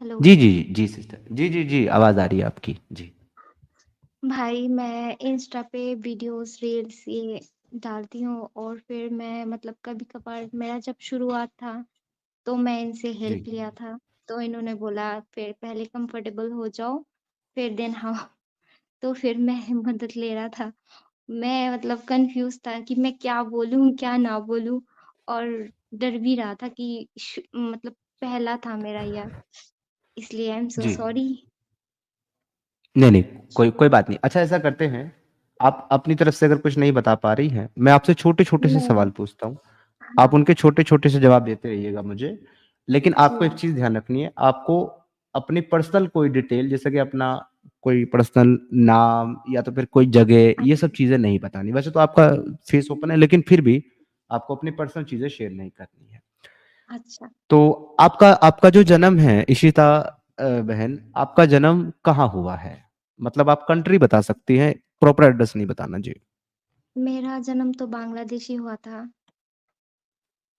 Hello. जी, जी, जी sister. जी, जी, जी, आवाज़ आ रही है आपकी। जी, भाई मैं इंस्टा पे वीडियोस रील्स ये डालती हूँ और फिर मैं मतलब कभी कभार मेरा जब शुरुआत था तो मैं इनसे जी, हेल्प लिया था। तो इन्होंने बोला फिर पहले कंफर्टेबल हो जाओ फिर देन हाँ। तो फिर मैं मदद ले रहा था। मैं मतलब कंफ्यूज था कि मैं क्या बोलूँ क्या ना बोलूँ और डर भी रहा था कि मतलब पहला था मेरा यह, इसलिए I am so ji. Sorry. नहीं, नहीं, कोई कोई बात नहीं। अच्छा ऐसा करते हैं, आप अपनी तरफ से अगर कुछ नहीं बता पा रही हैं, मैं आपसे छोटे-छोटे से नहीं। सवाल पूछता हूँ। आप हाँ। उनके छोटे-छोटे से जवाब देते रहिएगा मुझे। लेकिन जी। आपको एक चीज़ ध्यान रखनी है, आपको अपनी पर्सनल कोई डिटेल जैसे कि अपना कोई पर्सनल नाम या तो फिर कोई जगह, ये सब अच्छा। चीज़ें नहीं बतानी। वैसे तो आपका फेस ओपन है, लेकिन फिर भी आपको अपनी पर्सनल चीज़ें शेयर नहीं करनी है। अच्छा। तो आपका आपका जो जन्म है इशिता बहन, आपका जन्म कहाँ हुआ है? मतलब आप कंट्री बता सकती हैं, प्रॉपर एड्रेस नहीं बताना। जी। मेरा जन्म तो बांग्लादेश ही हुआ था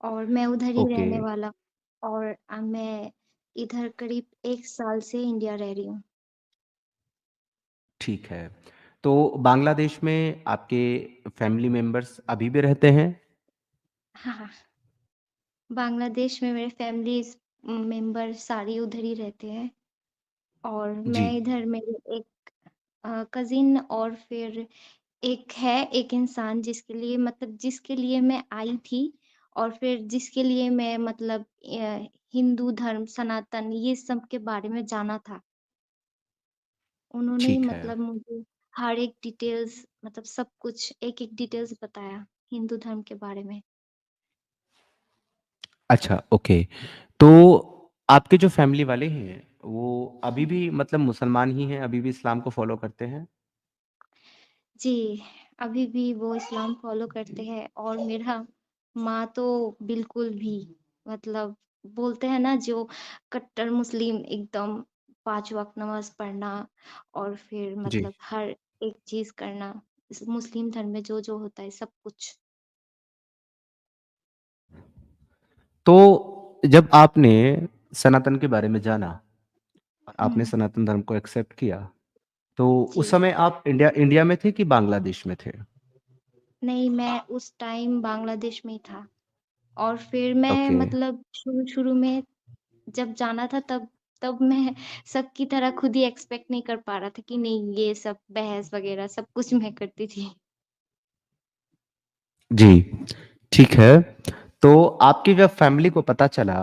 और मैं उधर ही ओके, रहने वाला और मैं इधर करीब 1 साल से इंडिया रह रही हूँ। ठीक है। तो बांग्लादेश में आपके फैमिली मेंबर्स अभी भी रहते हैं? हाँ, हाँ। बांग्लादेश में मेरे फैमिलीज़ मेंबर सारे उधर ही रहते हैं और जी, मैं इधर मेरे एक कज़िन और फिर एक इंसान जिसके लिए मतलब जिसके लिए मैं आई थी और फिर जिसके लिए मैं मतलब हिंदू धर्म, सनातन ये सब के बारे में जाना था। उन्होंने ही ठीक है। मतलब मुझे हर एक डिटेल्स मतलब सब कुछ एक-एक डिटेल्स बताया हिंदू धर्म के बारे में। अच्छा, ओके। तो आपके जो फैमिली वाले हैं, वो अभी भी मतलब मुसलमान ही हैं, अभी भी इस्लाम को फ़ॉलो करते हैं? जी, अभी भी वो इस्लाम फ़ॉलो करते हैं और मेरा माँ तो बिल्कुल भी मतलब बोलते हैं ना जो कट्टर मुस्लिम एकदम 5 वक़्त नमाज़ पढ़ना और फिर जी। मतलब हर एक चीज़ करना, इस मुस्लिम धर्म में जो-जो होता है सब कुछ। तो जब आपने सनातन के बारे में जाना और आपने हुँ, सनातन धर्म को एक्सेप्ट किया, तो उस जी। समय आप इंडिया इंडिया में थे कि बांग्लादेश में थे? नहीं, मैं उस टाइम बांग्लादेश में ही था और फिर मैं ओके। मतलब शुरू-शुरू में जब जाना था तब तब मैं सबकी तरह खुद ही एक्सपेक्ट नहीं कर पा रहा था कि नहीं ये सब बहस वगैरह सब कुछ मैं करती थी। जी, ठीक है। तो आपकी जब फैमिली को पता चला,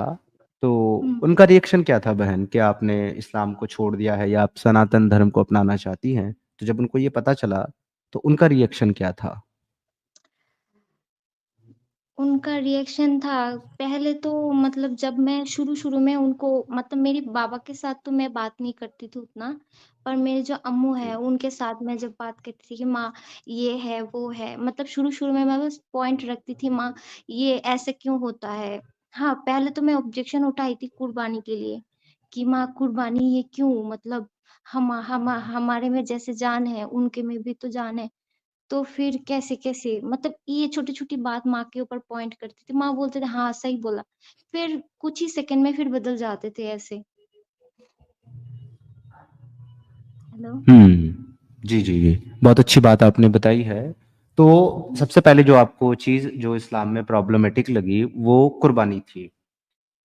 तो हुँ। उनका रिएक्शन क्या था बहन? क्या आपने इस्लाम को छोड़ दिया है या आप सनातन धर्म को अपनाना चाहती हैं? तो जब उनको ये पता चला, तो उनका रिएक्शन क्या था? उनका रिएक्शन था पहले तो मतलब जब मैं शुरू-शुरू में उनको मतलब मेरे बाबा के साथ तो मैं बात नहीं करती थी उतना, पर मेरे जो अम्मू हैं जी, उनके साथ मैं जब बात करती थी कि माँ ये है, वो है, मतलब शुरू-शुरू में मैं बस पॉइंट रखती थी माँ ये ऐसे क्यों होता है? हाँ, पहले तो मैं ऑब्जेक्शन उठाई थी कुर्बानी के लिए, कि माँ कुर्बानी ये क्यों? मतलब हमारे में जैसे जान है, उनके में भी तो जान है। तो फिर कैसे-कैसे मतलब ये छोटी-छोटी बात माँ के ऊपर पॉइंट करती थी। माँ बोलते थे, "हाँ, सही बोला।" फिर कुछ ही सेकंड में फिर बदल जाते थे ऐसे। हेलो? हुँ। जी, जी, जी। बहुत अच्छी बात आपने बताई है। तो हुँ। सबसे पहले जो आपको चीज़ जो इस्लाम में प्रॉब्लमैटिक लगी, वो कुर्बानी थी।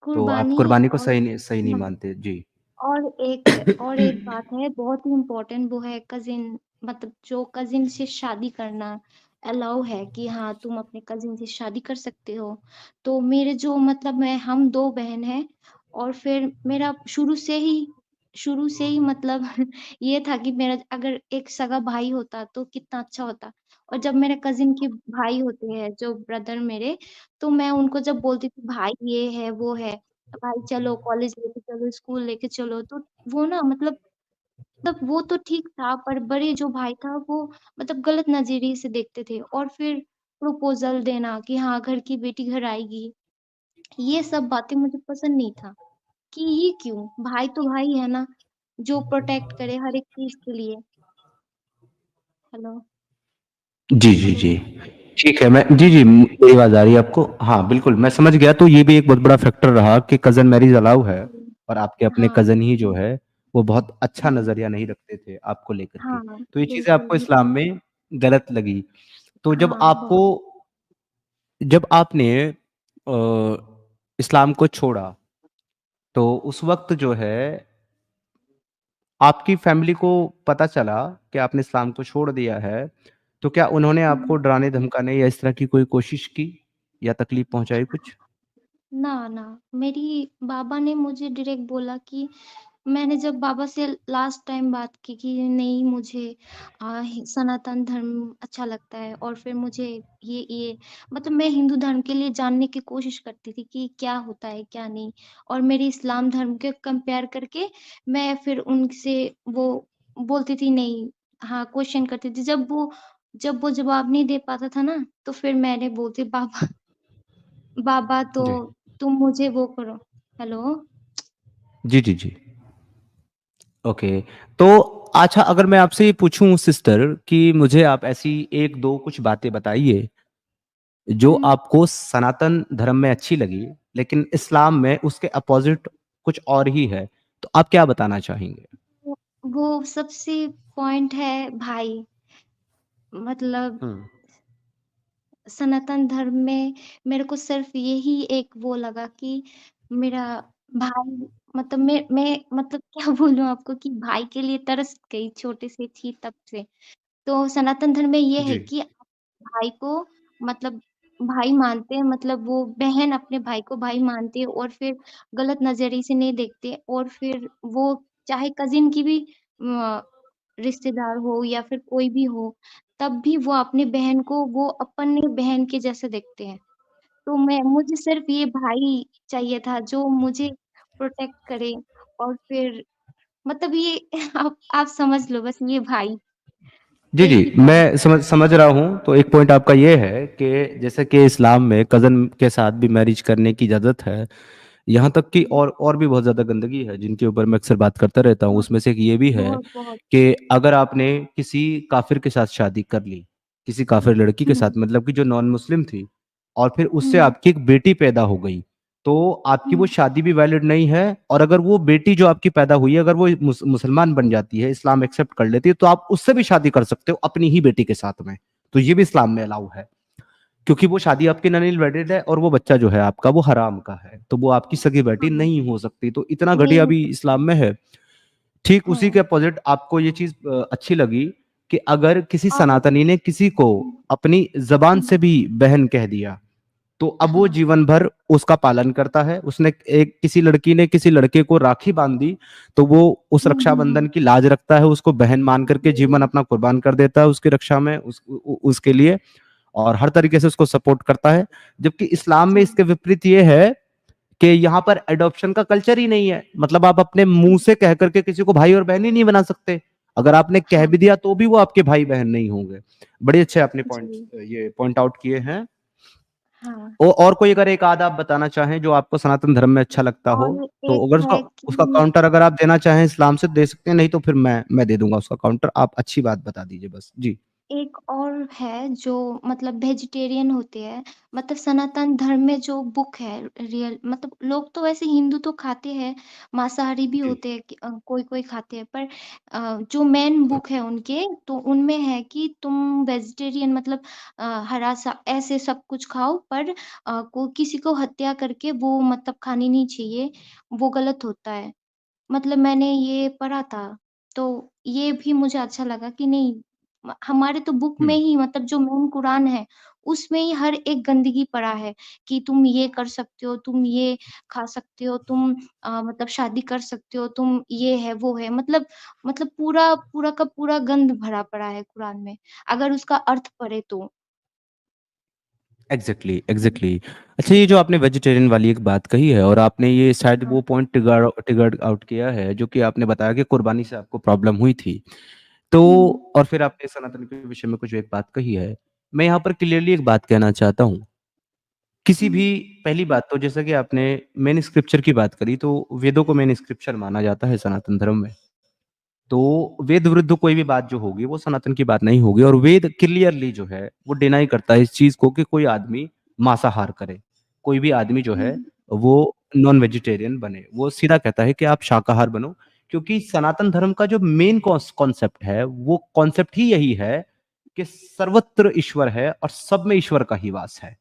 तो आप कुर्बानी कुर्बानी को और सही नहीं हाँ, मानते। जी। और एक बात है बहुत ही इम्पोर्टेंट वो है कज़िन मतलब जो कज़िन से शादी करना अलाउ है कि हाँ, तुम अपने कज़िन से शादी कर सकते हो। तो मेरे जो मतलब मैं हम 2 बहन हैं और फिर मेरा शुरू से ही मतलब ये था कि मेरा अगर एक सगा भाई होता तो कितना अच्छा होता। और जब मेरे कज़िन के भाई होते हैं जो ब्रदर मेरे, तो मैं उनको जब बोलती थी भाई ये है, वो है भाई चलो कॉलेज लेके चलो, स्कूल लेके चलो, तो वो ना मतलब वो तो ठीक था पर बड़े जो भाई था वो मतलब गलत नज़रिए से देखते थे और फिर प्रपोज़ल देना कि हाँ, घर की बेटी घर आएगी, ये सब बातें मुझे पसंद नहीं था कि ये क्यों? भाई तो भाई है ना, जो प्रोटेक्ट करे हर एक चीज़ के लिए। हेलो, जी, जी, हेलो। जी। ठीक है, मैं जी, हाँ, जी, मेरी आवाज़ आ रही है आपको? हाँ, बिल्कुल, मैं समझ गया तो ये भी एक बहुत बड़ा फैक्टर रहा कि कज़न मैरिज अलाउ है। और आपके अपने हाँ, कज़न ही जो है, वो बहुत अच्छा हुँ, नज़रिया नहीं रखते थे आपको लेकर के। हाँ, तो ये चीज़ें बिल्कुल, आपको इस्लाम बिल्कुल। में गलत लगी। तो हाँ, बहुत। जब आपने इस्लाम को छोड़ा, तो उस वक़्त जो है आपकी फैमिली को पता चला कि आपने इस्लाम को छोड़ दिया है, तो क्या उन्होंने आपको हुँ। डराने-धमकाने या इस तरह की कोई कोशिश की या तकलीफ़ पहुँचाई कुछ? ना, ना, मेरी बाबा ने मुझे डायरेक्ट बोला कि मैंने जब बाबा से लास्ट टाइम बात की कि नहीं मुझे सनातन धर्म अच्छा लगता है और फिर मुझे ये मतलब मैं हिंदू धर्म के लिए जानने की कोशिश करती थी कि क्या होता है क्या नहीं और मेरे इस्लाम धर्म के कंपेयर करके मैं फिर उनसे वो बोलती थी नहीं हाँ क्वेश्चन करती थी जब वो जवाब नहीं दे पाता था ना तो फिर मैंने बोलती बाबा बाबा तो जी। तुम मुझे वो करो हेलो जी, जी, जी। ओके। तो अच्छा, अगर मैं आपसे ये पूछूँ सिस्टर कि मुझे आप ऐसी 1-2 कुछ बातें बताइए, जो हुँ। आपको सनातन धर्म में अच्छी लगी, लेकिन इस्लाम में उसके अपोज़िट कुछ और ही है। तो आप क्या बताना चाहेंगे? वो वो सबसे पॉइंट है भाई, मतलब हुँ। सनातन धर्म में मेरे को सिर्फ़ यही एक वो लगा कि मेरा भाई मतलब मैं मतलब क्या बोलूँ आपको कि भाई के लिए तरस गई छोटे से थी तब से। तो सनातन धर्म में ये है जी। कि भाई को मतलब भाई मानते हैं मतलब वो बहन अपने भाई को भाई मानती है और फिर गलत नज़रिए से नहीं देखते और फिर वो चाहे कज़िन की भी रिश्तेदार हो या फिर कोई भी हो, तब भी वो अपनी बहन को वो अपनी बहन के जैसे देखते हैं। तो मुझे सिर्फ़ ये भाई चाहिए था जो मुझे प्रोटेक्ट करे और फिर मतलब ये आप समझ लो बस ये भाई, जी, एक जी, ही पॉइंट। मैं समझ समझ रहा हूँ। तो एक पॉइंट आपका ये है कि जैसे कि इस्लाम में कज़न के साथ भी मैरिज करने की इजाज़त है। यहाँ तक कि हुँ, और भी बहुत ज़्यादा गंदगी है, जिनके ऊपर मैं अक्सर बात करता रहता हूँ। बहुत, उसमें से एक ये भी है बहुत, बहुत। कि अगर आपने किसी काफ़िर के साथ शादी कर ली, किसी काफ़िर लड़की के साथ हुँ, मतलब कि जो नॉन मुस्लिम थी, और फिर उससे हुँ, आपकी एक बेटी पैदा हो गई, तो आपकी वो हुँ, शादी भी वैलिड नहीं है। और अगर वो बेटी जो आपकी पैदा हुई है, अगर वो मुसलमान बन जाती है, इस्लाम एक्सेप्ट कर लेती है, तो आप उससे भी शादी कर सकते हो अपनी ही बेटी के साथ में। तो ये भी इस्लाम में अलाउ है, क्योंकि वो शादी आपकी नॉन वैलिड है और वो बच्चा जो है आपका वो हराम का है, तो वो आपकी सगी बेटी हाँ, नहीं हो सकती। तो इतना नहीं घटिया हो भी सकती। इस्लाम में है। ठीक उसी के हाँ, अपोजिट आपको ये चीज़ अच्छी लगी कि अगर किसी और सनातनी ने किसी को हुँ, अपनी ज़बान हुँ, से भी बहन कह दिया, तो अब वो हाँ, जीवन भर उसका पालन करता है। उसने एक किसी लड़की ने किसी लड़के को राखी बाँध दी, तो वो उस हुँ, हुँ, रक्षाबंधन हुँ, की लाज रखता है, उसको बहन मान करके जीवन जी, अपना कुर्बान कर देता है उसकी रक्षा में, उसके लिए, और हर तरीके से उसको सपोर्ट करता है। जबकि इस्लाम में जी, इसके विपरीत ये है कि यहाँ पर एडॉप्शन का कल्चर ही नहीं है। मतलब आप अपने मुँह हुँ, से कह कर के किसी को भाई और बहन ही नहीं बना सकते। अगर आपने कह हाँ, भी दिया तो भी वो आपके भाई-बहन नहीं होंगे। बड़े अच्छे आपने जी, ये पॉइंट आउट किए हैं। हाँ। और कोई अगर एक आध आप बताना चाहें जो आपको सनातन धर्म में अच्छा लगता हो, और तो एक अगर उसका है उसका कि काउंटर अगर आप देना चाहें इस्लाम से दे सकते हैं, नहीं तो फिर मैं दे दूँगा उसका काउंटर। आप अच्छी बात बता दीजिए बस। जी। एक और है जो मतलब वेजिटेरियन होते हैं, मतलब सनातन धर्म में जो बुक है रियल मतलब लोग तो वैसे हिंदू तो खाते हैं, मांसाहारी भी जी। होते हैं कोई-कोई खाते हैं पर जो मेन बुक है उनके तो उनमें है कि तुम वेजिटेरियन मतलब हरा सा ऐसे सब कुछ खाओ पर को किसी को हत्या करके वो मतलब खानी नहीं चाहिए, वो गलत होता है। मतलब मैंने ये पढ़ा था, तो ये भी मुझे अच्छा लगा कि नहीं हमारे तो बुक हुँ। में ही मतलब जो मेन कुरान है, उसमें ही हर एक गंदगी पड़ा है कि तुम ये कर सकते हो, तुम ये खा सकते हो, तुम मतलब शादी कर सकते हो, तुम ये है, वो है। मतलब पूरा पूरा का पूरा गंद भरा पड़ा है कुरान में, अगर उसका अर्थ पढ़े तो। Exactly, exactly. अच्छा, ये जो आपने वेजिटेरियन वाली एक बात कही है और आपने ये शायद हाँ। वो पॉइंट ट्रिगर्ड आउट किया है जो कि आपने बताया कि कुर्बानी से आपको प्रॉब्लम हुई थी। तो हुँ, और फिर आपने सनातन के विषय में कुछ एक बात कही है। मैं यहाँ पर क्लियरली एक बात कहना चाहता हूँ। किसी हुँ, भी पहली बात तो जैसा कि आपने मेन स्क्रिप्चर की बात करी, तो वेदों को मेन स्क्रिप्चर माना जाता है सनातन धर्म में। तो वेद विरुद्ध कोई भी बात जो होगी वो सनातन की बात नहीं होगी, और वेद क्लियरली जो है वो डिनाई करता है इस चीज़ को कि कोई आदमी मांसाहार करे। कोई भी आदमी जो है हुँ, वो नॉन वेजिटेरियन बने। वो सीधा कहता है कि आप शाकाहार बनो, क्योंकि सनातन धर्म का जो मेन कॉन्सेप्ट है, वो कॉन्सेप्ट ही यही है कि सर्वत्र ईश्वर है और सब में ईश्वर का ही वास है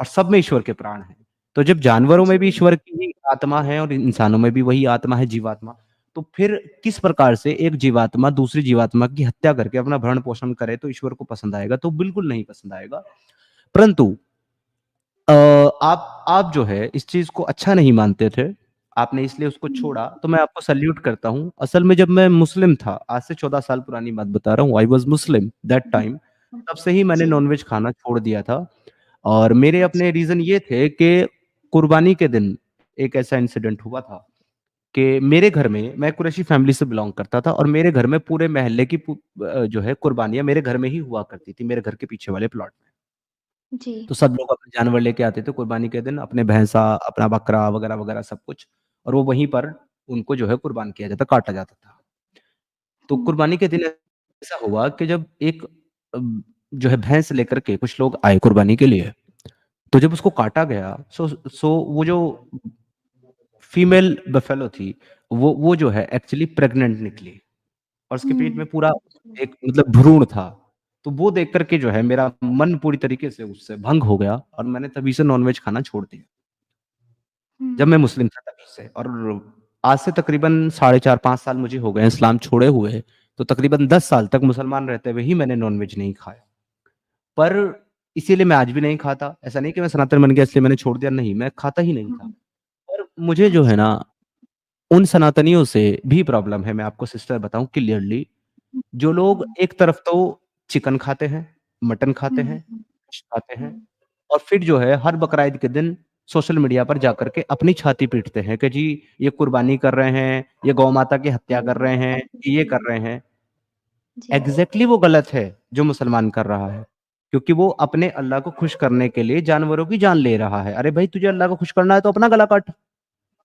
और सब में ईश्वर के प्राण हैं। तो जब जानवरों में जी, भी ईश्वर की ही आत्मा है और इंसानों में भी वही आत्मा है, जीवात्मा, तो फिर किस प्रकार से एक जीवात्मा दूसरी जीवात्मा की हत्या करके अपना भरण पोषण करे तो ईश्वर को पसंद आएगा? तो बिल्कुल नहीं पसंद आएगा। परंतु आप जो है इस चीज को अच्छा नहीं मानते थे, आपने इसलिए उसको हुँ, छोड़ा, तो मैं आपको सल्यूट करता हूँ। असल में जब मैं मुस्लिम था, आज से 14 साल पुरानी बात बता रहा हूँ, आई वाज मुस्लिम दैट हुँ, टाइम, हुँ, तब से ही मैंने जी, नॉनवेज खाना छोड़ दिया था। और मेरे अच्छा, अपने रीजन ये थे कि कुर्बानी के दिन एक ऐसा इंसिडेंट हुआ था कि मेरे घर में, मैं कुरैशी फैमिली से बिलोंग करता था और मेरे घर में पूरे मोहल्ले की जो है कुर्बानियां मेरे घर में ही हुआ करती थी, मेरे घर के पीछे वाले प्लॉट में। जी, तो सब लोग अपने जानवर लेके आते थे कुर्बानी के दिन, अपने भैंसा, अपना बकरा वगैरह वगैरह सब कुछ, और वो वहीं पर उनको जो है कुर्बान किया जाता, काटा जाता था। तो हुँ, कुर्बानी के दिन ऐसा हुआ कि जब एक जो है भैंस लेकर के कुछ लोग आए कुर्बानी के लिए, तो जब उसको काटा गया, सो वो जो फीमेल बफेलो थी, वो जो है एक्चुअली प्रेग्नेंट निकली और उसके पेट हुँ, में पूरा अच्छा, एक मतलब भ्रूण था। तो वो देख कर के जो है मेरा मन पूरी तरीके से उससे भंग हो गया और मैंने तभी से नॉनवेज खाना छोड़ दिया। जब मैं हुँ, मुस्लिम था तभी से, और आज से तकरीबन साढ़े 4-5 साल मुझे हो गए इस्लाम छोड़े हुए, तो तकरीबन 10 साल तक मुसलमान रहते हुए ही मैंने नॉनवेज नहीं खाया। पर इसीलिए मैं आज भी नहीं खाता। ऐसा नहीं कि मैं सनातन बन गया इसलिए मैंने छोड़ दिया, नहीं, मैं खाता ही नहीं था। हुँ, पर मुझे जो है अच्छा, ना, उन सनातनियों से भी प्रॉब्लम है, मैं आपको सिस्टर बताऊँ क्लियरली। हुँ, जो लोग हुँ, एक तरफ तो चिकन खाते हैं, मटन खाते हुँ, हैं, हुँ, फिश खाते हैं, हुँ, और फिर जो है हर बकरा-ईद के दिन सोशल मीडिया पर जाकर के अपनी छाती पीटते हैं कि जी ये कुर्बानी कर रहे हैं, ये गौ माता की हत्या कर जी, रहे हैं, ये कर जी, रहे हैं। जी, एग्ज़ैक्टली वो गलत है जो मुसलमान कर रहा है। क्योंकि वो अपने अल्लाह को खुश करने के लिए जानवरों की जान ले रहा है। अरे भाई, तुझे अल्लाह को खुश करना है तो अपना गला काट,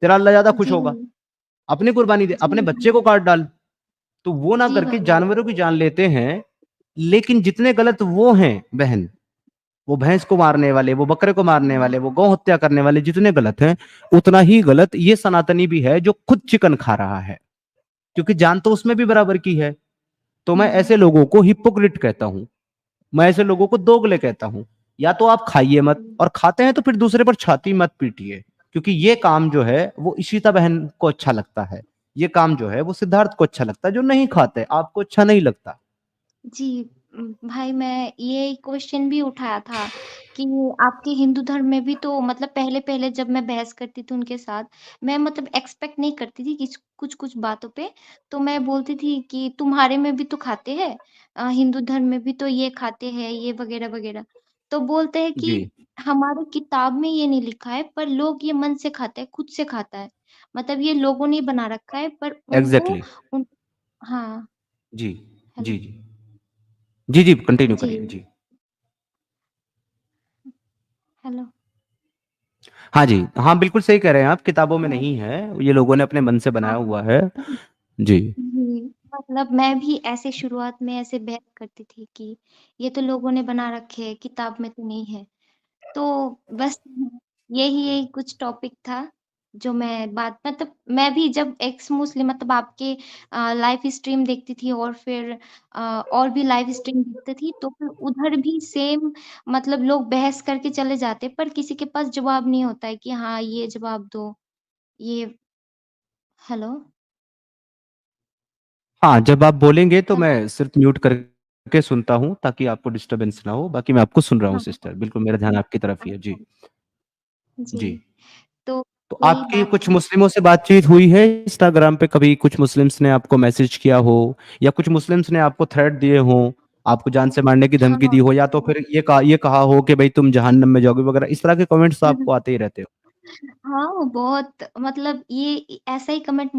तेरा अल्लाह ज़्यादा खुश जी, होगा। अपनी कुर्बानी दे, जी, अपने बच्चे को काट डाल। तो वो ना जी करके भाई, जानवरों की जान लेते हैं। लेकिन जितने गलत वो हैं बहन, वो भैंस को मारने वाले, वो बकरे को मारने वाले, वो गौ हत्या करने वाले जितने गलत हैं, उतना ही गलत ये सनातनी भी है जो खुद चिकन खा रहा है, क्योंकि जान तो उसमें भी बराबर की है। तो मैं हुँ, ऐसे लोगों को हिपोक्रिट कहता हूँ, मैं ऐसे लोगों को दोगले कहता हूँ। या तो आप खाइए मत, जी, और खाते हैं तो फिर दूसरे पर छाती मत पीटिए, क्योंकि ये काम जो है वो इशिता बहन को अच्छा लगता है, ये काम जो है वो सिद्धार्थ को अच्छा लगता है, जो नहीं खाते आपको अच्छा नहीं लगता। जी, भाई मैं ये क्वेश्चन भी उठाया था कि आपके हिंदू धर्म में भी तो मतलब पहले-पहले जब मैं बहस करती थी उनके साथ, मैं मतलब एक्सपेक्ट नहीं करती थी किस कुछ-कुछ बातों पे, तो मैं बोलती थी कि तुम्हारे में भी तो खाते हैं हिंदू धर्म में भी तो ये खाते हैं, ये वगैरह-वगैरह। तो बोलते हैं कि जी, हमारी किताब में ये नहीं लिखा है, पर लोग ये मन से खाते हैं, खुद से खाता है। मतलब ये लोगों ने बना रखा है पर उनको एग्जैक्टली, उन हाँ, जी, हेलो। जी, जी, जी, जी, कंटिन्यू जी, करिए जी। हेलो। हाँ जी, हाँ, बिल्कुल सही कह रहे हैं आप, किताबों में हाँ, नहीं है, ये लोगों ने अपने मन से बनाया हाँ। हुआ है। जी, जी, मतलब मैं भी ऐसे शुरुआत में ऐसे बहस करती थी कि ये तो लोगों ने बना रखे हैं, किताब में तो नहीं है। तो बस यही यही कुछ टॉपिक था, जो मैं बात मतलब मैं भी जब एक्स मुस्लिम मतलब आपके लाइव स्ट्रीम देखती थी और फिर और भी लाइव स्ट्रीम देखती थी, तो फिर उधर भी सेम मतलब लोग बहस करके चले जाते, पर किसी के पास जवाब नहीं होता है कि हाँ, ये जवाब दो, ये हेलो? हाँ, जब आप बोलेंगे तो हेलो? मैं सिर्फ म्यूट करके सुनता हूँ ताकि आपको डिस्टर्बेंस ना हो, बाकी मैं आपको सुन रहा हूँ हाँ, सिस्टर, बिल्कुल मेरा ध्यान आपकी तरफ ही है। जी, अच्छा, जी, जी। तो तो वही आपकी बात कुछ थी। मुस्लिमों से बातचीत हुई है इंस्टाग्राम पे कभी? कुछ मुस्लिम्स ने आपको मैसेज किया हो, या कुछ मुस्लिम्स ने आपको थ्रेट दिए हों, आपको जान से मारने की धमकी दी हाँ। हो, या तो फिर ये कहा हो कि भाई तुम जहन्नम में जाओगे वगैरह, इस तरह के कमेंट्स तो आपको आते ही रहते हो? हाँ, बहुत मतलब ये ऐसा ही कमेंट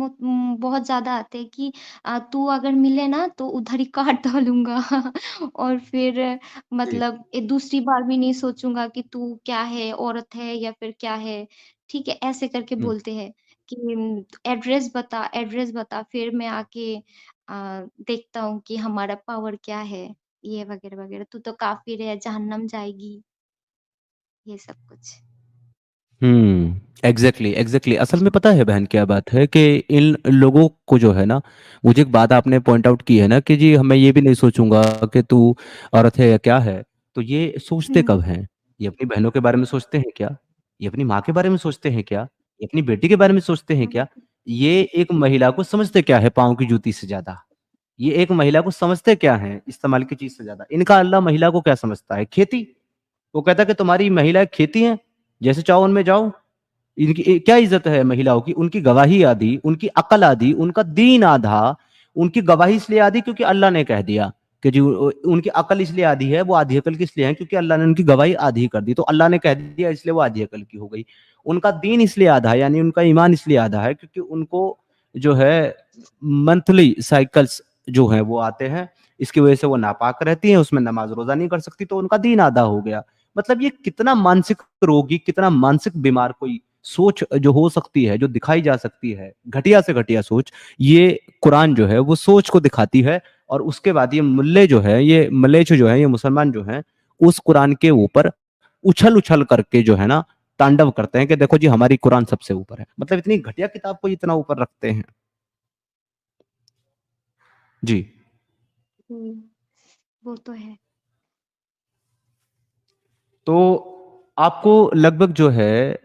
बहुत ज़्यादा आते हैं कि तू अगर मिले ना तो उधर ही काट डालूँगा और फिर जी, मतलब दूसरी बार भी नहीं सोचूँगा कि तू क्या है, औरत है या फिर क्या है, ठीक है? ऐसे करके हुँ। बोलते हैं कि एड्रेस बता फिर मैं आके देखता हूँ कि हमारा पावर क्या है, ये वगैरह-वगैरह। तू तो काफ़िर है, जहन्नम जाएगी, ये सब कुछ। Exactly exactly. असल में पता है बहन क्या बात है कि इन लोगों को जो है ना, मुझे एक बात आपने पॉइंट आउट की है ना कि जी मैं ये भी नहीं सोचूंगा कि तू औरत है या क्या है, तो ये सोचते हुँ, कब हैं? ये अपनी बहनों के बारे में सोचते हैं क्या? ये अपनी माँ के बारे में सोचते हैं क्या? ये अपनी बेटी के बारे में सोचते हैं क्या? हुँ, ये एक महिला को समझते क्या है पाँव की जूती से ज्यादा? ये एक महिला को समझते क्या है इस्तेमाल की चीज से ज्यादा? इनका अल्लाह महिला को क्या समझता है? खेती। वो कहता है कि तुम्हारी महिलाएं खेती हैं, जैसे चाहो उनमें जाओ। इनकी क्या इज्जत है महिलाओं की? उनकी गवाही आधी, उनकी अकल आधी, उनका दीन आधा। उनकी गवाही इसलिए आधी क्योंकि अल्लाह ने कह दिया कि जी उनकी अकल इसलिए आधी है, वो आधी अकल किस लिए है? क्योंकि अल्लाह ने उनकी गवाही आधी कर दी, तो अल्लाह ने कह दिया इसलिए वो आधी अकल की हो गई। उनका दीन इसलिए आधा है, यानी उनका ईमान इसलिए आधा है क्योंकि उनको जो है मंथली साइकिल्स जो है वो आते हैं, इसकी वजह से वो नापाक रहती हैं, उसमें नमाज रोजा नहीं कर सकती, तो उनका दीन आधा हो गया। मतलब ये कितना मानसिक रोगी, कितना मानसिक बीमार कोई सोच जो हो सकती है, जो दिखाई जा सकती है, घटिया से घटिया सोच, ये कुरान जो है वो सोच को दिखाती है। और उसके बाद ये मुल्ले जो है, ये मलेच्छ जो है, ये मुसलमान जो हैं, उस कुरान के ऊपर उछल उछल करके जो है ना तांडव करते हैं कि देखो जी हमारी कुरान सबसे ऊपर है। मतलब इतनी घटिया किताब को इतना ऊपर रखते हैं। जी। हुँ, वो तो है। तो आपको लगभग जो है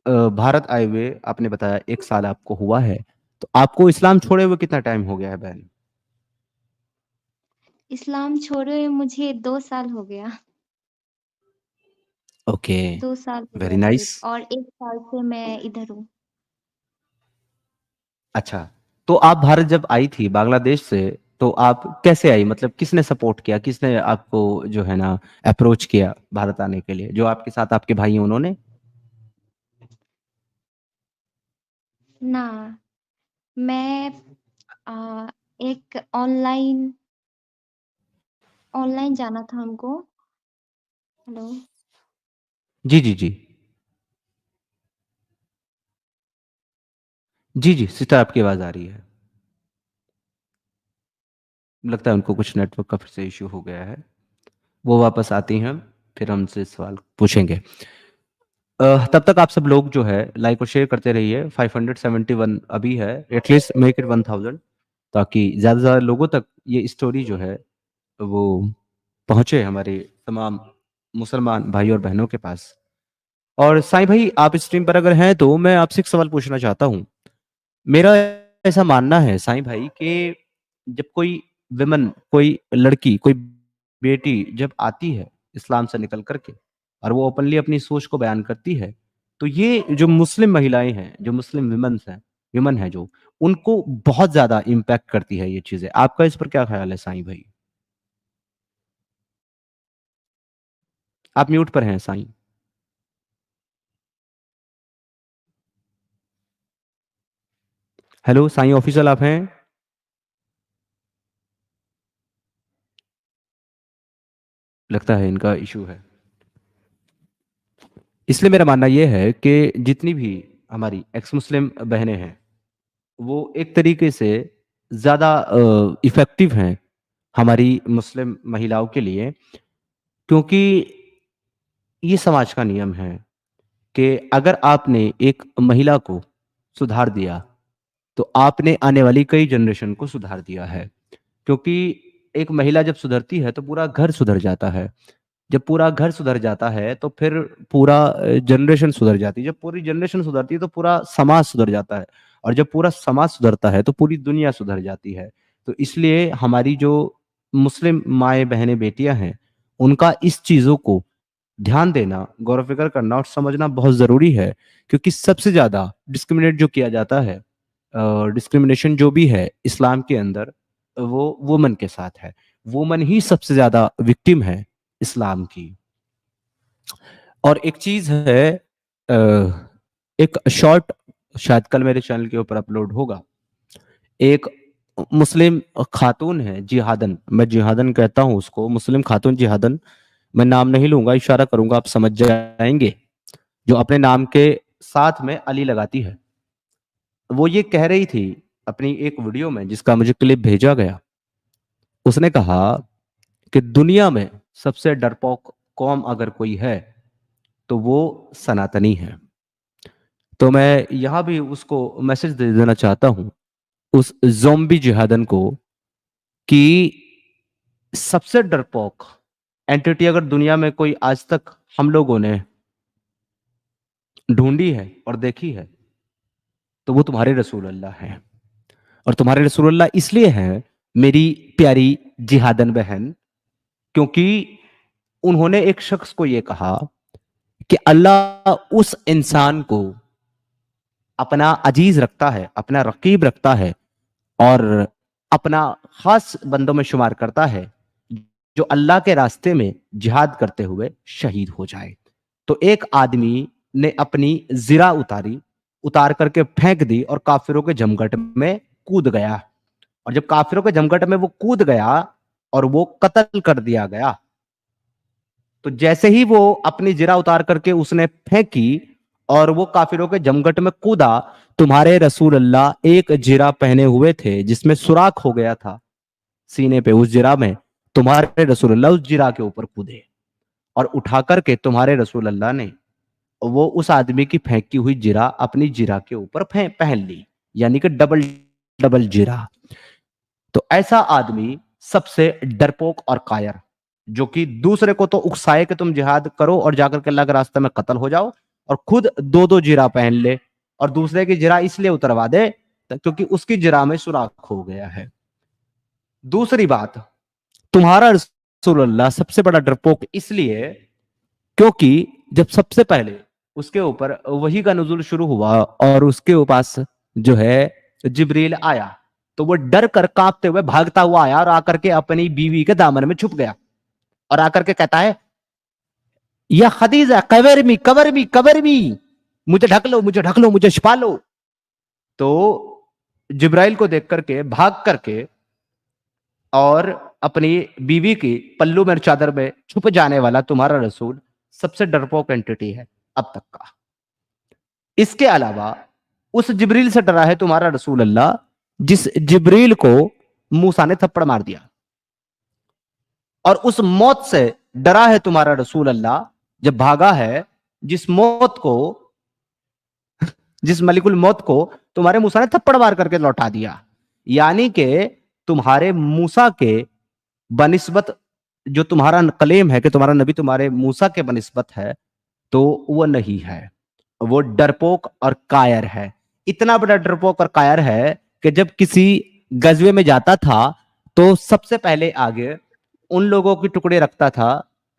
भारत आए हुए आपने बताया 1 साल आपको हुआ है, तो आपको इस्लाम छोड़े हुए कितना टाइम हो गया है बहन? इस्लाम छोड़े मुझे 2 साल हो गया, ओके। 2 साल हो वेरी गया नाइस। करीब और 1 साल से मैं इधर हूँ। अच्छा, तो आप भारत जब आई थी बांग्लादेश से, तो आप कैसे आई? मतलब किसने सपोर्ट किया, किसने आपको जो है ना अप्रोच किया भारत आने के लिए? जो आपके साथ आपके भाई हैं उन्होंने? ना, मैं एक ऑनलाइन ऑनलाइन जाना था हमको। हेलो? जी जी जी। जी जी सिस्टर, आपकी आवाज आ रही है। लगता है उनको कुछ नेटवर्क का फिर से इश्यू हो गया है। वो वापस आती हैं, फिर हमसे सवाल पूछेंगे। तब तक आप सब लोग जो है लाइक और शेयर करते रहिए। 571 अभी है, एटलीस्ट मेक इट 1000, ताकि ज़्यादा से ज़्यादा लोगों तक ये स्टोरी जो है वो पहुंचे, हमारे तमाम मुसलमान भाई और बहनों के पास। और साईं भाई आप स्ट्रीम पर अगर हैं तो मैं आपसे एक सवाल पूछना चाहता हूँ। मेरा ऐसा मानना है साईं भाई कि जब कोई विमन, कोई लड़की, कोई बेटी जब आती है इस्लाम से निकल करके और वो ओपनली अपनी सोच को बयान करती है, तो ये जो मुस्लिम महिलाएं हैं, जो मुस्लिम विमन है जो, उनको बहुत ज्यादा इम्पैक्ट करती है ये चीजें। आपका इस पर क्या ख्याल है साईं भाई? आप म्यूट पर हैं साईं। हेलो साईं ऑफिशियल, आप हैं? लगता है इनका इशू है। इसलिए मेरा मानना यह है कि जितनी भी हमारी एक्स मुस्लिम बहनें हैं, वो एक तरीके से ज़्यादा इफ़ेक्टिव हैं हमारी मुस्लिम महिलाओं के लिए, क्योंकि ये समाज का नियम है कि अगर आपने एक महिला को सुधार दिया, तो आपने आने वाली कई जनरेशन को सुधार दिया है। क्योंकि एक महिला जब सुधरती है, तो पूरा घर सुधर जाता है। जब पूरा घर सुधर जाता है, तो फिर पूरा जनरेशन सुधर जाती है। जब पूरी जनरेशन सुधरती है, तो पूरा समाज सुधर जाता है। और जब पूरा समाज सुधरता है, तो पूरी दुनिया सुधर जाती है। तो इसलिए हमारी जो मुस्लिम माएँ, बहनें, बेटियाँ हैं, उनका इस चीज़ों को ध्यान देना, गौर फ़िक्र करना और समझना बहुत ज़रूरी है। क्योंकि सबसे ज़्यादा डिस्क्रिमिनेट जो किया जाता है, डिस्क्रिमिनेशन जो भी है इस्लाम के अंदर, वो वुमन के साथ है। वुमन ही सबसे ज़्यादा विक्टिम है इस्लाम की। और एक चीज़ है, एक शॉर्ट शायद कल मेरे चैनल के ऊपर अपलोड होगा। एक मुस्लिम खातून है जिहादन, मैं जिहादन कहता हूँ उसको, मुस्लिम खातून जिहादन। मैं नाम नहीं लूंगा, इशारा करूंगा, आप समझ जाएंगे। जो अपने नाम के साथ में अली लगाती है। वो ये कह रही थी अपनी एक वीडियो में, जिसका मुझे क्लिप भेजा गया। उसने कहा कि दुनिया में सबसे डरपोक कौम अगर कोई है, तो वो सनातनी है। तो मैं यहाँ भी उसको मैसेज दे देना चाहता हूँ उस ज़ॉम्बी जिहादन को कि सबसे डरपोक एंटिटी अगर दुनिया में कोई आज तक हम लोगों ने ढूंढी है और देखी है तो वो तुम्हारे रसूल अल्लाह हैं। और तुम्हारे रसूल अल्लाह इसलिए हैं मेरी प्यारी जिहादन बहन, क्योंकि उन्होंने एक शख्स को ये कहा कि अल्लाह उस इंसान को अपना अजीज रखता है, अपना रकीब रखता है और अपना खास बंदों में शुमार करता है जो अल्लाह के रास्ते में जिहाद करते हुए शहीद हो जाए। तो एक आदमी ने अपनी जिरा उतारी, उतार करके फेंक दी और काफिरों के जमघट में कूद गया। और जब काफिरों के जमघट में वो कूद गया और वो कत्ल कर दिया गया, तो जैसे ही वो अपनी जिरा उतार करके उसने फेंकी और वो काफिरों के जमघट में कूदा, तुम्हारे रसूल अल्लाह एक जिरा पहने हुए थे जिसमें सुराख हो गया था सीने पे, उस जिरा में तुम्हारे रसूल अल्लाह उस जिरा के ऊपर कूदे और उठा करके तुम्हारे रसूल अल्लाह ने वो उस आदमी की फेंकी हुई जिरा अपनी जिरा के ऊपर पहन ली, यानी कि डबल डबल जिरा। तो ऐसा आदमी सबसे डरपोक और कायर, जो कि दूसरे को तो उकसाए कि तुम जिहाद करो और जाकर के अल्लाह के रास्ते में कत्ल हो जाओ, और खुद दो दो जिरा पहन ले और दूसरे की जिरा इसलिए उतरवा दे क्योंकि उसकी जिरा में सुराख हो गया है। दूसरी बात, तुम्हारा रसूलुल्लाह सबसे बड़ा डरपोक इसलिए क्योंकि जब सबसे पहले उसके ऊपर वही का नुज़ुल शुरू हुआ और उसके पास जो है जिब्रील आया, तो वो डर कर कांपते हुए भागता हुआ आया और आकर के अपनी बीवी के दामन में छुप गया और आकर के कहता है, या खदीजा कवर मी कवर मी, मुझे ढक लो, मुझे ढक लो, मुझे छिपा लो। तो जिब्राइल को देख करके भाग करके और अपनी बीवी की पल्लू में चादर में छुप जाने वाला तुम्हारा रसूल सबसे डरपोक एंटिटी है अब तक का। इसके अलावा उस जिब्रील से डरा है तुम्हारा रसूल अल्लाह जिस जिब्रील को मूसा ने थप्पड़ मार दिया, और उस मौत से डरा है तुम्हारा रसूल अल्लाह जब भागा है जिस मौत को, जिस मलिकुल मौत को तुम्हारे मूसा ने थप्पड़ मार करके लौटा दिया। यानी कि तुम्हारे मूसा के बनिस्बत जो तुम्हारा कलेम है कि तुम्हारा नबी तुम्हारे मूसा के बनिस्बत है, तो वो नहीं है, वो डरपोक और कायर है। इतना बड़ा डरपोक और कायर है कि जब किसी गजवे में जाता था तो सबसे पहले आगे उन लोगों के टुकड़े रखता था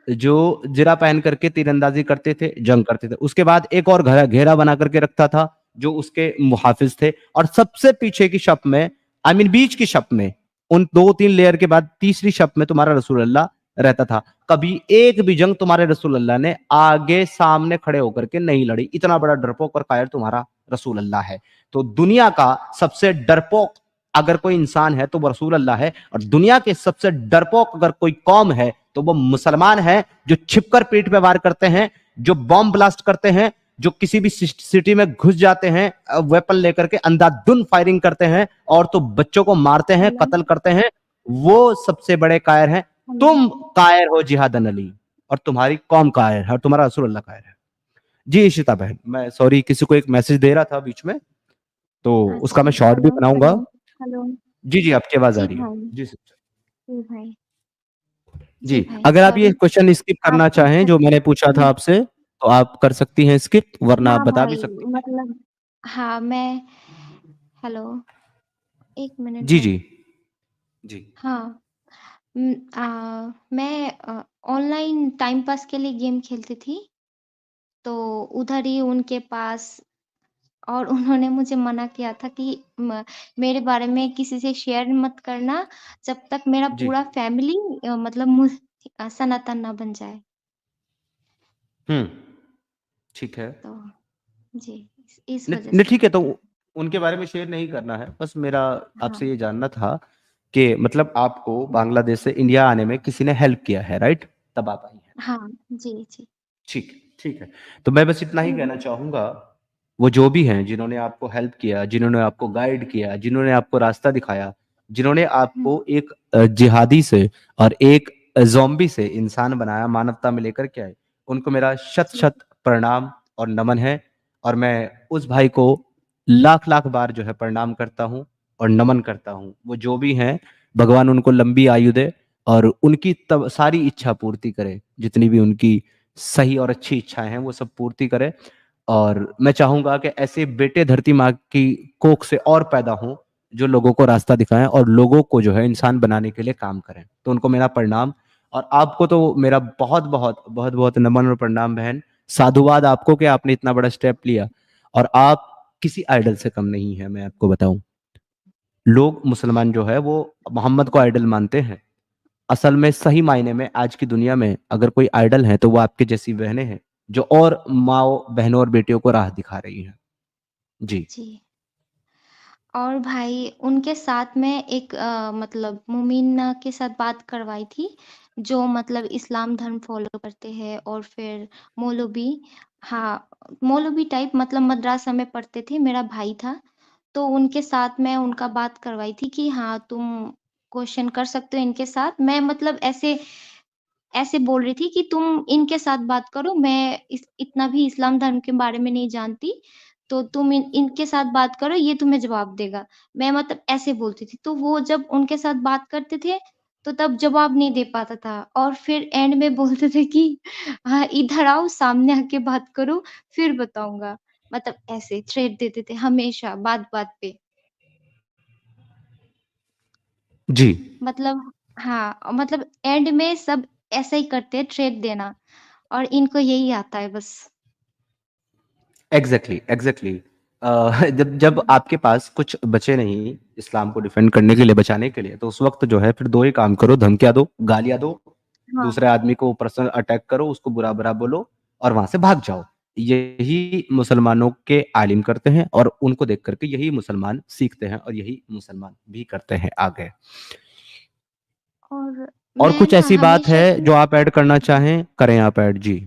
जो जिरा पहन करके तीरंदाजी करते थे, जंग करते थे। उसके बाद एक और घेरा बना करके रखता था जो उसके मुहाफिज थे, और सबसे पीछे की शप में, आई मीन बीच की शप में, उन दो तीन लेयर के बाद तीसरी शप में तुम्हारा रसूल अल्लाह रहता था। कभी एक भी जंग तुम्हारे रसूल अल्लाह ने आगे सामने खड़े होकर के नहीं लड़ी। इतना बड़ा डरपोक और कायर तुम्हारा रसूल अल्लाह है। तो दुनिया का सबसे डरपोक अगर कोई इंसान है तो वो रसूल अल्लाह है, और दुनिया के सबसे डरपोक अगर कोई कौम है तो वो मुसलमान है, जो छिपकर पीठ पे वार करते हैं, जो बॉम्ब ब्लास्ट करते हैं, जो किसी भी सिटी में घुस जाते हैं वेपन लेकर के अंधाधुंध फायरिंग करते हैं और तो बच्चों को मारते हैं, हेलो, कत्ल करते हैं, वो सबसे बड़े कायर हैं। हेलो। तुम कायर हो जिहादन अली, और तुम्हारी कौम कायर है और तुम्हारा रसूल अल्लाह कायर है। जी इशिता बहन, मैं सॉरी किसी को एक मैसेज दे रहा था बीच में, तो उसका अच्छा, मैं शॉर्ट भी हेलो, बनाऊंगा। Hello, hello. जी जी, आपकी आवाज आ जी रही है। भाई, जी सर। जी भाई, जी जी, भाई, अगर आप ये सॉरी। क्वेश्चन स्किप आप करना पूछ चाहें जो सकते मैंने पूछा था हैं। आपसे, तो आप कर सकती हैं स्किप, वरना आप हाँ बता भी भाई, सकती हैं। मतलब हाँ, मैं हेलो, 1 मिनट जी भाई। जी जी हाँ, मैं ऑनलाइन टाइम पास के लिए गेम खेलती थी, तो उधर ही उनके पास, और उन्होंने मुझे मना किया था कि मेरे बारे में किसी से शेयर मत करना जब तक मेरा जी। पूरा फैमिली मतलब सनातन ना बन जाए। हम्म। ठीक है। तो जी, इस नहीं वजह नहीं, से। ठीक है, तो उनके बारे में शेयर नहीं करना है, बस मेरा हाँ, आपसे ये जानना था कि मतलब आपको बांग्लादेश से इंडिया आने में किसी ने हेल्प किया है, राइट? तब आप आई हैं। हाँ, जी, जी, ठीक ठीक है। तो मैं बस इतना ही जी, कहना चाहूंगा, वो जो भी हैं जिन्होंने आपको हेल्प किया, जिन्होंने आपको गाइड किया, जिन्होंने आपको रास्ता दिखाया, जिन्होंने हुँ, आपको एक जिहादी से और एक ज़ॉम्बी से इंसान बनाया, मानवता में लेकर के आए, उनको मेरा शत जी, शत प्रणाम और नमन है। और मैं उस भाई को लाख लाख बार जो है प्रणाम करता हूँ और नमन करता हूँ। वो जो भी हैं, भगवान उनको लंबी आयु दे और उनकी तब सारी इच्छा पूर्ति करे, जितनी भी उनकी सही और अच्छी इच्छाएं हैं वो सब पूर्ति करे। और मैं चाहूंगा कि ऐसे बेटे धरती माँ की कोख से और पैदा हों, जो लोगों को रास्ता दिखाएं और लोगों को जो है इंसान बनाने के लिए काम करें। तो उनको मेरा प्रणाम। और आपको तो मेरा बहुत बहुत बहुत बहुत नमन और प्रणाम बहन। साधुवाद आपको कि आपने इतना बड़ा स्टेप लिया। और आप किसी आइडल से कम नहीं है, मैं आपको बताऊं। लोग मुसलमान जो है वो मोहम्मद को आइडल मानते हैं। असल में सही मायने में आज की दुनिया में अगर कोई आइडल है तो वो आपके जैसी बहनें हैं, जो और माओ बहनों और बेटियों को राह दिखा रही हैं। जी। जी। और भाई उनके साथ में एक मतलब मुमीना के साथ बात करवाई थी, जो मतलब इस्लाम धर्म फ़ॉलो करते हैं और फिर मौलवी, हाँ, मौलवी टाइप मतलब मद्रासा में पढ़ते थे, मेरा भाई था। तो उनके साथ मैं उनका बात करवाई थी कि हाँ, तुम क्वेश्चन कर सकते हो इनके साथ। मैं मतलब ऐसे ऐसे बोल रही थी कि तुम इनके साथ बात करो, मैं इतना भी इस्लाम धर्म के बारे में नहीं जानती, तो तुम इनके साथ बात करो, ये तुम्हें जवाब देगा। मैं मतलब ऐसे बोलती थी, तो वो जब उनके साथ बात करते थे, तो तब जवाब नहीं दे पाता था और फिर एंड में बोलते थे कि हाँ, इधर आओ, सामने आके बात करो, फिर बताऊँगा। मतलब ऐसे थ्रेट देते थे हमेशा बात-बात पे। जी। मतलब हाँ, मतलब एंड में सब ऐसा ही करते हैं, थ्रेट देना, और इनको यही आता है बस। Exactly exactly. जब जब हुँ। आपके पास कुछ बचे नहीं इस्लाम को डिफेंड करने के लिए, बचाने के लिए, तो उस वक्त जो है फिर दो ही काम करो: धमकियां दो, गालियां दो, हाँ, दूसरे आदमी को पर्सनल अटैक करो, उसको बुरा बुरा बोलो और वहां से भाग जाओ। यही मुसलमानों के आलिम करते हैं और उनको देख करके यही मुसलमान सीखते हैं और यही मुसलमान भी करते हैं आगे। और और मैं कुछ ना ऐसी बात हमेशा है से जो आप ऐड करना चाहें, करें आप ऐड। जी।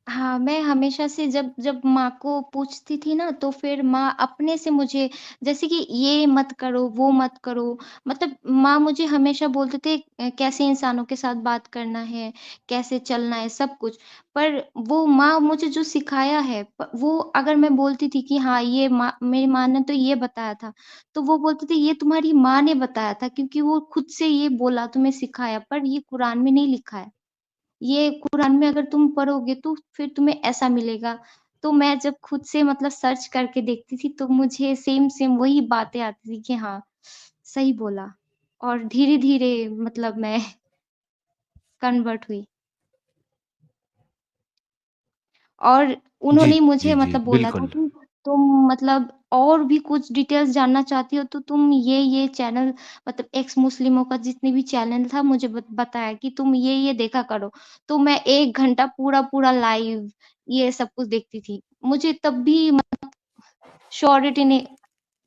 हाँ, मैं हमेशा से जब जब माँ को पूछती थी ना, तो फिर माँ अपने से मुझे जैसे कि ये मत करो, वो मत करो, मतलब माँ मुझे हमेशा बोलते थे कैसे इंसानों के साथ बात करना है, कैसे चलना है, सब कुछ। पर वो माँ मुझे जो सिखाया है वो अगर मैं बोलती थी कि हाँ, ये माँ मेरी माँ ने तो ये बताया था, तो वो बोलते थे ये तुम्हारी माँ ने बताया था क्योंकि वो खुद से ये बोला, तुम्हें सिखाया, पर ये कुरान में नहीं लिखा है। ये कुरान में अगर तुम पढ़ोगे तो फिर तुम्हें ऐसा मिलेगा। तो मैं जब खुद से मतलब सर्च करके देखती थी तो मुझे सेम-सेम वही बातें आती थी कि हाँ, सही बोला, और धीरे-धीरे मतलब मैं कन्वर्ट हुई। और जी। उन्होंने जी। मुझे जी मतलब बोला था बिल्कुल। कि तुम मतलब और भी कुछ डिटेल्स जानना चाहती हो तो तुम ये चैनल मतलब एक्स मुस्लिमों का जितने भी चैनल था मुझे बताया कि तुम ये देखा करो। तो मैं 1 घंटा पूरा-पूरा लाइव ये सब कुछ देखती थी। मुझे तब भी श्योरिटी नहीं,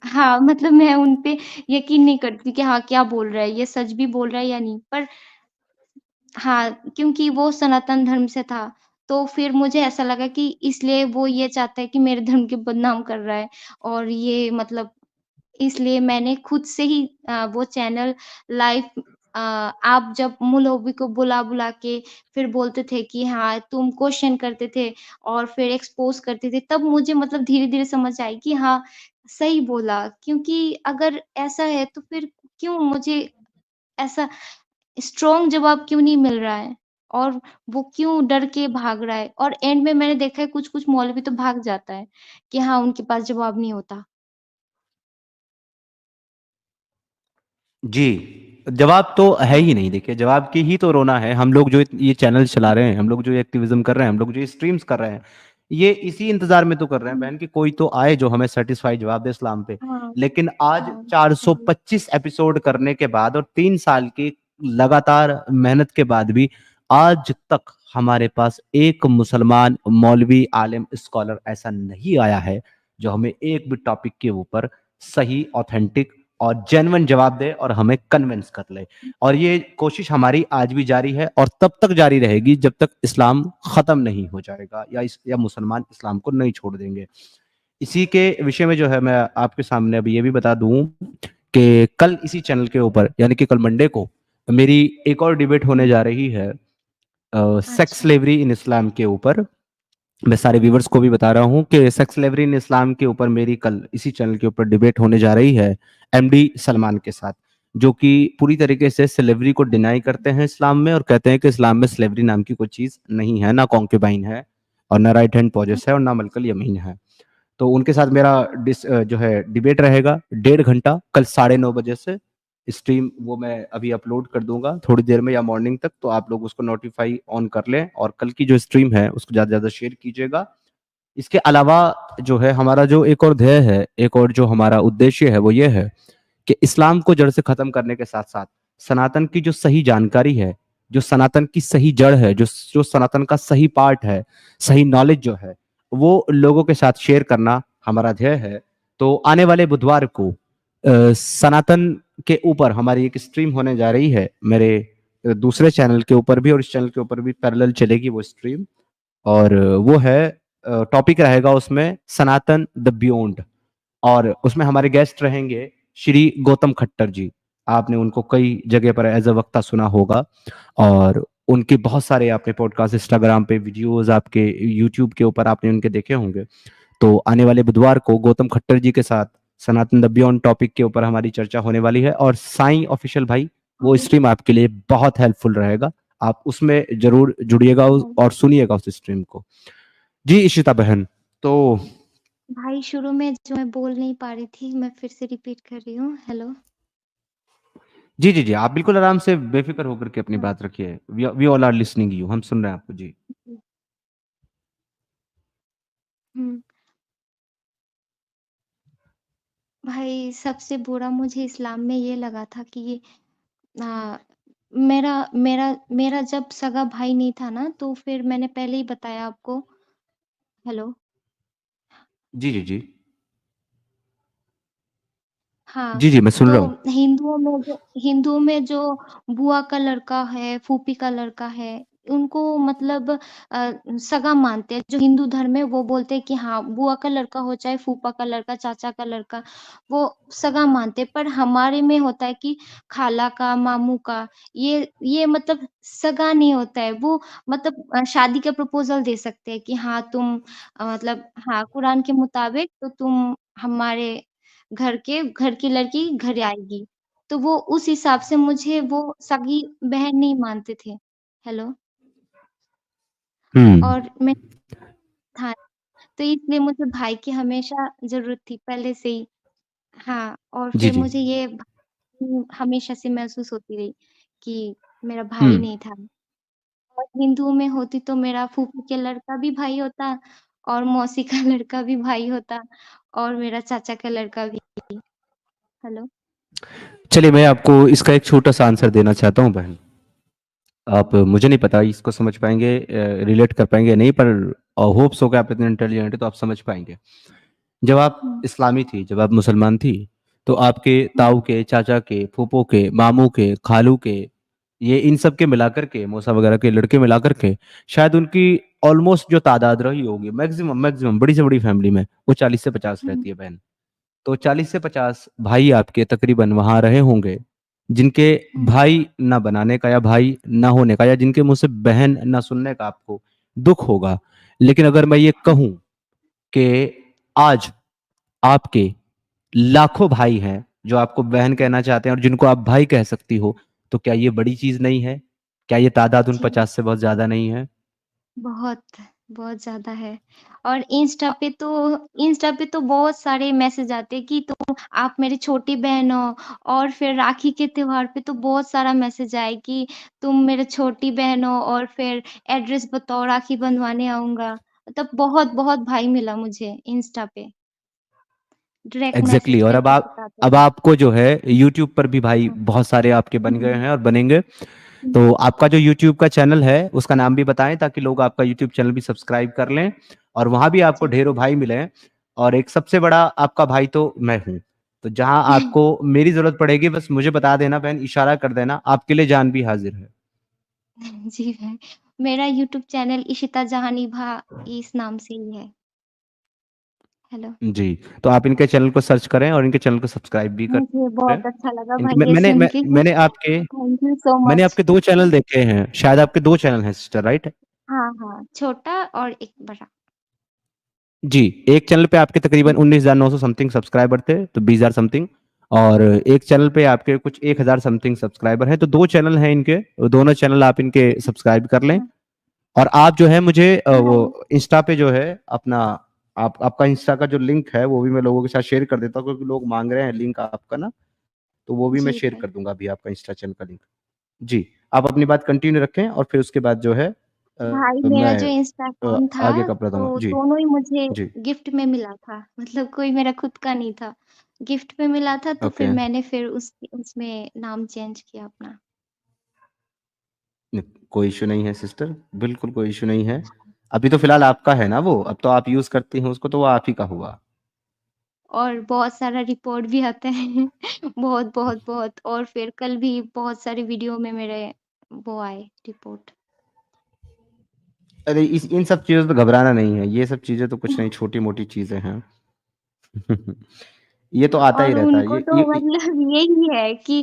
हाँ, मतलब मैं उन पे यकीन नहीं करती कि हाँ, क्या बोल रहा है, ये सच भी बोल रहा है या नहीं। पर हाँ, क्योंकि वो सनातन धर्म से था, तो फिर मुझे ऐसा लगा कि इसलिए वो ये चाहता है कि मेरे धर्म की बदनाम कर रहा है, और ये मतलब इसलिए मैंने खुद से ही वो चैनल लाइव आप जब मौलवी को बुला-बुला के फिर बोलते थे कि हाँ, तुम क्वेश्चन करते थे और फिर एक्सपोज़ करते थे, तब मुझे मतलब धीरे-धीरे समझ आई कि हाँ, सही बोला, क्योंकि अगर ऐसा है तो फिर क्यों मुझे ऐसा स्ट्रॉन्ग जवाब क्यों नहीं मिल रहा है? और वो क्यों डर के भाग रहा है? और एंड में मैंने देखा है कुछ-कुछ मौलवी तो भाग जाता है, कि हाँ, उनके पास जवाब नहीं होता। जी, जवाब तो है ही नहीं। देखिए, जवाब की ही तो रोना है। हम लोग जो ये चैनल चला रहे हैं, हम लोग जो ये एक्टिविज़्म कर रहे हैं, हम लोग जो ये स्ट्रीम्स कर रहे हैं, ये इसी इंतज़ार में तो कर रहे हैं हुँ। बहन कि कोई तो आए जो हमें सैटिस्फाई जवाब दे इस्लाम पे। हाँ, लेकिन आज हाँ, हाँ। 425 एपिसोड करने के बाद और 3 साल की लगातार मेहनत के बाद भी आज तक हमारे पास एक मुसलमान मौलवी, आलिम, स्कॉलर ऐसा नहीं आया है, जो हमें एक भी टॉपिक के ऊपर सही, ऑथेंटिक और जेन्युइन जवाब दे और हमें कन्विंस कर ले। और ये कोशिश हमारी आज भी जारी है और तब तक जारी रहेगी जब तक इस्लाम खत्म नहीं हो जाएगा या मुसलमान इस्लाम को नहीं छोड़ देंगे। इसी के विषय में जो है मैं आपके सामने अभी ये भी बता दूं कि कल इसी चैनल के ऊपर यानी कि कल मंडे को मेरी एक और डिबेट होने हुँ, जा रही है सेक्स अच्छा, स्लेवरी इन इस्लाम के ऊपर। मैं सारे व्यूवर्स को भी बता रहा हूँ कि सेक्स स्लेवरी इन इस्लाम के ऊपर मेरी कल इसी चैनल के ऊपर डिबेट होने जा रही है एमडी सलमान के साथ, जो कि पूरी तरीके से स्लेवरी को डिनाई करते हैं इस्लाम में, और कहते हैं कि इस्लाम में स्लेवरी नाम की कोई चीज नहीं है, ना कॉन्क्यूबाइन है, और ना राइट हैंड पॉजेस है, और ना मलकल यमीन है। तो उनके साथ मेरा जो है डिबेट रहेगा 1.5 घंटा, कल 9:30 बजे से। स्ट्रीम वो मैं अभी अपलोड कर दूंगा थोड़ी देर में या मॉर्निंग तक, तो आप लोग उसको नोटिफाई ऑन कर लें, और कल की जो स्ट्रीम है उसको ज़्यादा से ज़्यादा शेयर कीजिएगा। इसके अलावा जो है हमारा जो एक और ध्येय है, एक और जो हमारा उद्देश्य है, वो ये है कि इस्लाम को जड़ से खत्म करने के साथ साथ सनातन की जो सही जानकारी है, जो सनातन की सही जड़ है, जो जो सनातन का सही पार्ट है, सही नॉलेज जो है, वो लोगों के साथ शेयर करना हमारा ध्येय है। तो आने वाले बुधवार को सनातन के ऊपर हमारी एक स्ट्रीम होने जा रही है, मेरे दूसरे चैनल के ऊपर भी और इस चैनल के ऊपर भी पैरेलल चलेगी वो स्ट्रीम। और वो है, टॉपिक रहेगा उसमें सनातन द बियॉन्ड, और उसमें हमारे गेस्ट रहेंगे श्री गौतम खट्टर जी। आपने उनको कई जगह पर एज अ वक्ता सुना होगा, और उनके बहुत सारे आपने पॉडकास्ट, इंस्टाग्राम पे वीडियोस, आपके यूट्यूब के ऊपर आपने उनके देखे होंगे। तो आने वाले बुधवार को गौतम खट्टर जी के साथ सनातन द बियॉन्ड टॉपिक के ऊपर हमारी चर्चा होने वाली है, और साईं ऑफिशियल भाई वो स्ट्रीम आपके लिए बहुत हेल्पफुल रहेगा। आप उसमें जरूर जुड़िएगा और सुनिएगा उस स्ट्रीम को। जी इशिता बहन, तो भाई शुरू में जो मैं बोल नहीं पा रही थी, मैं फिर से रिपीट कर रही हूँ। हेलो। जी जी जी, आप बिल्कुल आराम से बेफिक्र होकर के अपनी हाँ। बात रखिए। We all are listening you, हम सुन रहे हैं आपको जी। जी। हम्म। भाई सबसे बुरा मुझे इस्लाम में ये लगा था कि आ, मेरा मेरा मेरा जब सगा भाई नहीं था ना, तो फिर मैंने पहले ही बताया आपको। हेलो। जी जी जी हाँ, जी जी, मैं सुन तो रहा हूँ। हिंदुओं में जो बुआ का लड़का है, फूफी का लड़का है, उनको मतलब सगा मानते हैं। जो हिंदू धर्म है वो बोलते हैं कि हाँ, बुआ का लड़का हो चाहे फूफा का लड़का, चाचा का लड़का, वो सगा मानते हैं। पर हमारे में होता है कि खाला का, मामू का, ये मतलब सगा नहीं होता है। वो मतलब शादी का प्रपोजल दे सकते हैं कि हाँ तुम मतलब हाँ, कुरान के मुताबिक तो तुम हमारे घर की लड़की घर आएगी। तो वो उस हिसाब से मुझे वो सगी बहन नहीं मानते थे। हेलो। हम्म। और मैं था, तो इसलिए मुझे भाई की हमेशा ज़रूरत थी पहले से ही। हाँ, और जी फिर जी। मुझे ये हमेशा से महसूस होती रही कि मेरा भाई हम्म। नहीं था। और हिंदुओं में होती तो मेरा फूफी के लड़का भी भाई होता, और मौसी का लड़का भी भाई होता, और मेरा चाचा का लड़का भी। हेलो। चलिए, मैं आपको इसका एक छोटा सा आंसर देना चाहता हूँ बहन। आप, मुझे नहीं पता इसको समझ पाएंगे, रिलेट कर पाएंगे या नहीं, पर होप्स हो कि आप इतने इंटेलिजेंट है तो आप समझ पाएंगे। जब आप हुँ, इस्लामी थी, जब आप मुसलमान थी, तो आपके हुँ, ताऊ के, चाचा के, फूफो के, मामू के, खालू के, ये इन सब के मिलाकर के, मौसा वगैरह के लड़के मिलाकर के, शायद उनकी ऑलमोस्ट जो तादाद रही होगी, मैक्सिमम मैक्सिमम बड़ी से बड़ी फैमिली में, वो 40 से 50 हुँ, रहती है बहन। तो 40 से 50 भाई आपके तकरीबन वहां रहे होंगे, जिनके हुँ, भाई ना बनाने का या भाई ना होने का, या जिनके मुंह से बहन ना सुनने का आपको दुख होगा। लेकिन अगर मैं ये हुँ। कहूं कि आज आपके लाखों भाई हैं जो आपको बहन कहना चाहते हैं और जिनको आप भाई कह सकती हो, तो क्या ये बड़ी चीज नहीं है? क्या ये तादाद उन जी, 50 से बहुत ज्यादा नहीं है? बहुत, बहुत ज़्यादा है। और इंस्टा पे तो बहुत सारे मैसेज आते हैं कि तुम आप मेरी छोटी बहन हो। और फिर राखी के त्योहार पे तो बहुत सारा मैसेज आए कि तुम मेरी छोटी बहन हो, और फिर एड्रेस बताओ, राखी बँधवाने आऊँगा। मतलब बहुत-बहुत भाई मिला मुझे इंस्टा पे। Direct exactly message exactly। और अब करके आप, बताते अब हैं। आपको जो है यूट्यूब पर भी भाई हाँ। बहुत सारे आपके बन गए हुँ, हैं और बनेंगे। हुँ। तो आपका जो यूट्यूब का चैनल है उसका नाम भी बताएं, ताकि लोग आपका यूट्यूब चैनल भी सब्सक्राइब कर लें, और वहां भी आपको जी। ढेरों भाई मिले। और एक सबसे बड़ा आपका भाई तो मैं हूँ। तो जहां आपको मेरी जरूरत पड़ेगी, बस मुझे बता देना बहन, इशारा कर देना, आपके लिए जान भी हाजिर है। जी है। मेरा यूट्यूब चैनल इशिता जहानी भा इस नाम से ही है। हेलो। जी, तो आप इनके चैनल को सर्च करें और इनके चैनल को सब्सक्राइब भी मुझे करें। बहुत अच्छा लगा इनके भाई ये सुन के। मैंने थैंक यू सो मच। आपके 2 चैनल देखे हैं, शायद आपके 2 चैनल हैं सिस्टर, राइट? हाँ, हाँ, छोटा और एक बड़ा। जी, एक चैनल पे आपके तकरीबन 19,900 समथिंग सब्सक्राइबर थे, तो 20,000 समथिंग, और एक चैनल पे आपके कुछ 1,000 समथिंग सब्सक्राइबर हैं, तो 2 चैनल हैं इनके, दोनों चैनल आप इनके सब्सक्राइब कर लें। अच्छा, और आप जो है मुझे हाँ, वो इंस्टा पे जो है अपना, आप आपका इंस्टा का जो लिंक है वो भी मैं लोगों के साथ शेयर कर देता हूँ, क्योंकि लोग माँग रहे हैं लिंक आपका ना, तो वो भी मैं जी शेयर भाई। कर दूँगा अभी आपका इंस्टा चैनल का लिंक। जी, आप अपनी बात कंटिन्यू रखें और फिर उसके बाद जो है भाई मेरा जो मैं इंस्टा अकाउंट था, आगे का बताऊँगा। तो जी, दोनों ही मुझे जी, गिफ्ट में मिला था। मतलब कोई मेरा खुद का नहीं था। गिफ्ट में मिला था तो फिर ओके। मैंने फिर उसमें नाम चेंज किया अपना। न कोई इश्यू नहीं है सिस्टर, बिल्कुल कोई इश्यू नहीं है। अभी तो फ़िलहाल आपका है ना वो, अब तो आप यूज़ करती हैं उसको, तो वो आप ही का हुआ। और बहुत सारा रिपोर्ट भी आता है। बहुत, बहुत, बहुत, और फिर कल भी बहुत सारे वीडियो में मेरे वो आए रिपोर्ट। अरे इस इन सब चीज़ों से तो घबराना नहीं है, ये सब चीज़ें तो कुछ नहीं, छोटी-मोटी चीज़ें हैं। ये तो आता ही और रहता है। उनको तो मतलब यही है कि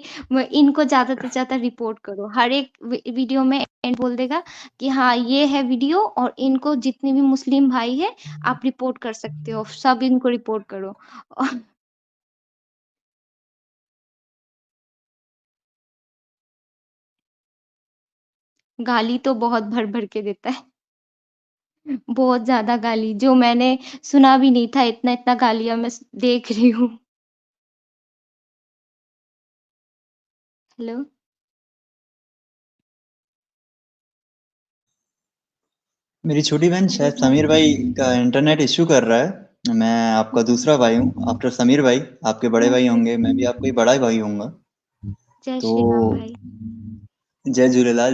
इनको ज़्यादा से ज़्यादा रिपोर्ट करो। हर एक वीडियो में एंड बोल देगा कि हाँ, ये है वीडियो और इनको जितने भी मुस्लिम भाई हैं, आप रिपोर्ट कर सकते हो। सब इनको रिपोर्ट करो। और गाली तो बहुत भर-भर के देता है। बहुत ज़्यादा गाली, जो मैंने सुना भी नहीं था, इतना-इतना गालियाँ मैं देख रही हूँ। हेलो? मेरी छोटी बहन जी शायद भाई। समीर भाई का इंटरनेट इश्यू कर रहा है। मैं आपका दूसरा भाई हूँ आफ्टर समीर भाई। आपके बड़े भाई ओके। होंगे, मैं भी आपका ही बड़ा भाई होऊंगा। जय तो श्री राम भाई। जय झूलेलाल।